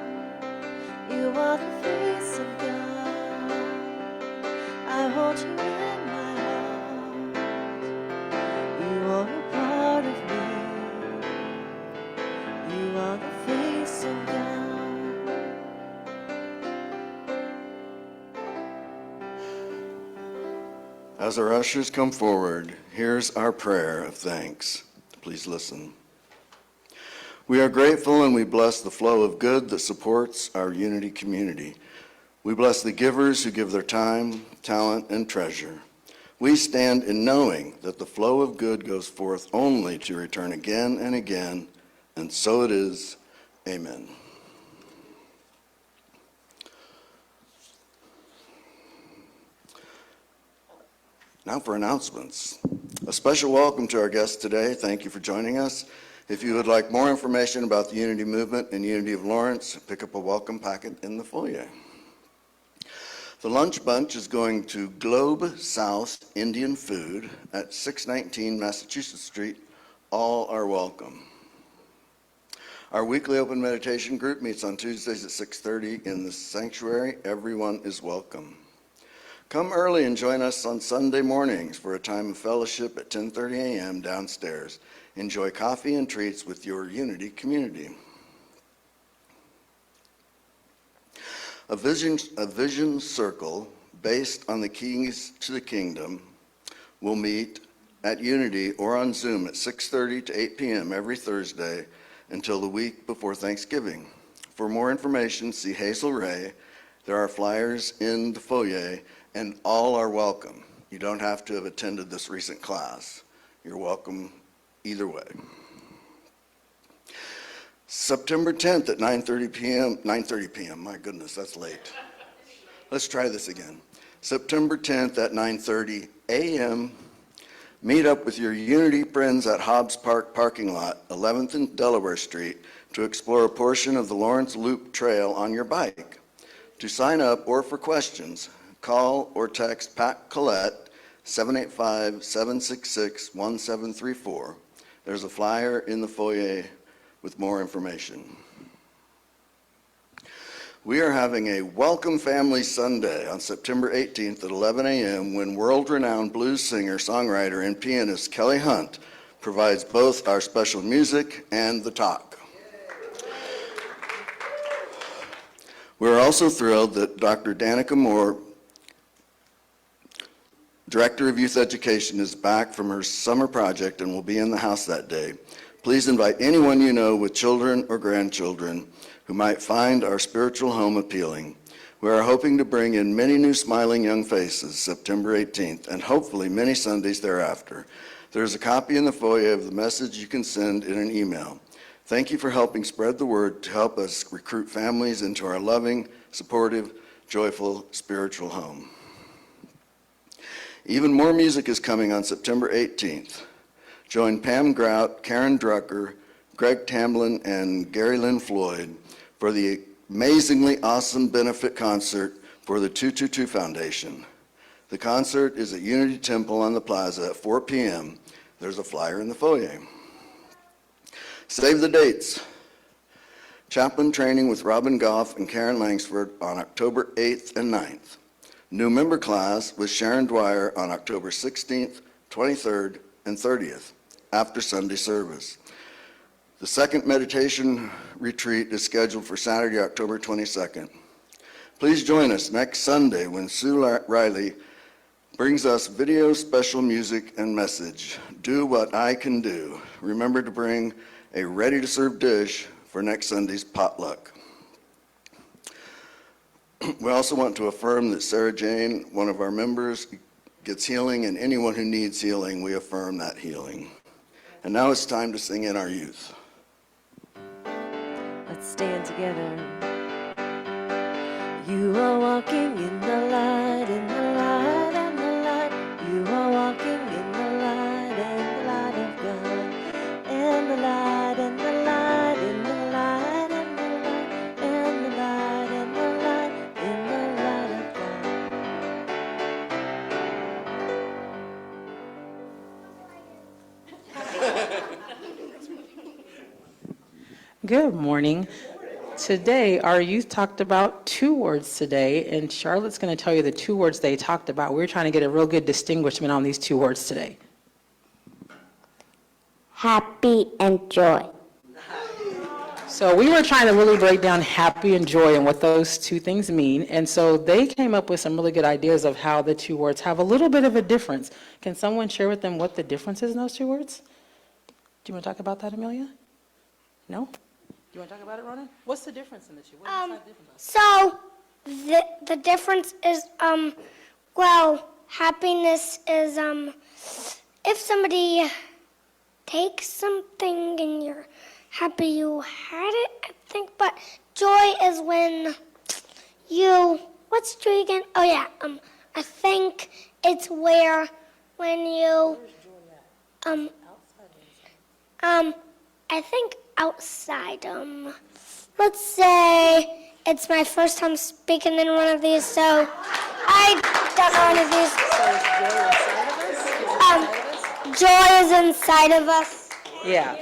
You are the face of God. I hold you in my heart. You are a part of me. You are the face of God. As our ushers come forward, here's our prayer of thanks. Please listen. We are grateful and we bless the flow of good that supports our Unity community. We bless the givers who give their time, talent, and treasure. We stand in knowing that the flow of good goes forth only to return again and again, and so it is. Amen. Now for announcements. A special welcome to our guests today. Thank you for joining us. If you would like more information about the Unity Movement and Unity of Lawrence, pick up a welcome packet in the foyer. The lunch bunch is going to Globe South Indian Food at 619 Massachusetts Street. All are welcome. Our weekly open meditation group meets on Tuesdays at 6:30 in the sanctuary. Everyone is welcome. Come early and join us on Sunday mornings for a time of fellowship at 10:30 a.m. downstairs. Enjoy coffee and treats with your Unity community. A vision circle based on the keys to the kingdom will meet at Unity or on Zoom at 6:30 to 8 p.m. every Thursday until the week before Thanksgiving. For more information, see Hazel Ray. There are flyers in the foyer, and all are welcome. You don't have to have attended this recent class. You're welcome either way. September 10th at 9:30 p.m., my goodness, that's late. Let's try this again. September 10th at 9:30 a.m., meet up with your Unity friends at Hobbs Park parking lot, 11th and Delaware Street, to explore a portion of the Lawrence Loop Trail on your bike. To sign up or for questions, call or text Pat Collette, 785-766-1734. There's a flyer in the foyer with more information. We are having a Welcome Family Sunday on September 18th at 11 a.m. when world-renowned blues singer, songwriter, and pianist Kelly Hunt provides both our special music and the talk. We're also thrilled that Dr. Danica Moore, Director of Youth Education, is back from her summer project and will be in the house that day. Please invite anyone you know with children or grandchildren who might find our spiritual home appealing. We are hoping to bring in many new smiling young faces September 18th and hopefully many Sundays thereafter. There's a copy in the foyer of the message you can send in an email. Thank you for helping spread the word to help us recruit families into our loving, supportive, joyful spiritual home. Even more music is coming on September 18th. Join Pam Grout, Karen Drucker, Greg Tamblin, and Gary Lynn Floyd for the amazingly awesome benefit concert for the 222 Foundation. The concert is at Unity Temple on the Plaza at 4 p.m. There's a flyer in the foyer. Save the dates. Chaplain training with Robin Goff and Karen Langsford on October 8th and 9th. New member class with Sharon Dwyer on October 16th, 23rd, and 30th after Sunday service. The second meditation retreat is scheduled for Saturday, October 22nd. Please join us next Sunday when Sue Riley brings us video, special music, and message. Do what I can do. Remember to bring a ready-to-serve dish for next Sunday's potluck. We also want to affirm that Sarah Jane, one of our members, gets healing, and anyone who needs healing, we affirm that healing. And now it's time to sing in our youth. Let's stand together. You are walking in the light, in the light, and the light. You are walking in the light, and the light of God. And the light, and the light, in the light, and the light, and the light, and the light, in the light of Good morning. Today, our youth talked about two words today, and Charlotte's going to tell you the two words they talked about. We're trying to get a real good distinguishment on these two words today. Happy and joy. So we were trying to really break down happy and joy and what those two things mean, and so they came up with some really good ideas of how the two words have a little bit of a difference. Can someone share with them what the difference is in those two words? Do you want to talk about that, Amelia? No? Do you want to talk about it, Ronan? What's the difference in the two? What is the difference? So the difference is, well, happiness is if somebody takes something and you're happy you had it, I think. But joy is when you, what's joy again? Oh yeah, I think it's where when you, I think outside, let's say it's my first time speaking in one of these, so I don't know any of these. Joy is inside of us. Yeah.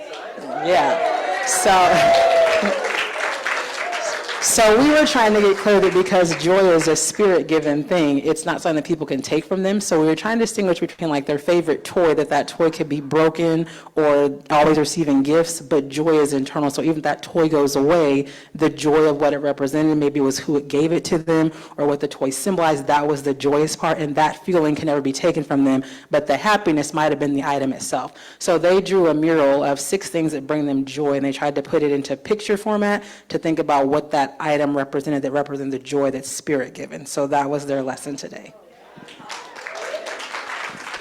So we were trying to get clear that because joy is a spirit-given thing, it's not something that people can take from them. So we were trying to distinguish between like their favorite toy, that toy could be broken or always receiving gifts, but joy is internal. So even if that toy goes away, the joy of what it represented, maybe it was who it gave it to them or what the toy symbolized, that was the joyous part, and that feeling can never be taken from them. But the happiness might have been the item itself. So they drew a mural of 6 things that bring them joy, and they tried to put it into picture format to think about what that item represented that represented the joy that's spirit given. So that was their lesson today.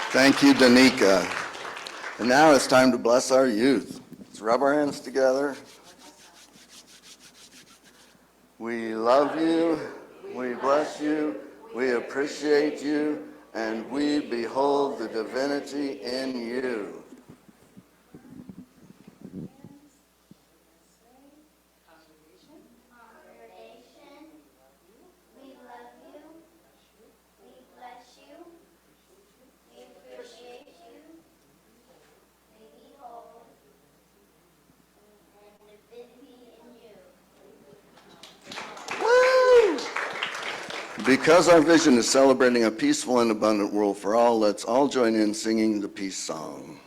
Thank you, Danica. And now it's time to bless our youth. Let's rub our hands together. We love you, we bless you, we appreciate you, and we behold the divinity in you. Woo! Because our vision is celebrating a peaceful and abundant world for all, let's all join in singing the peace song.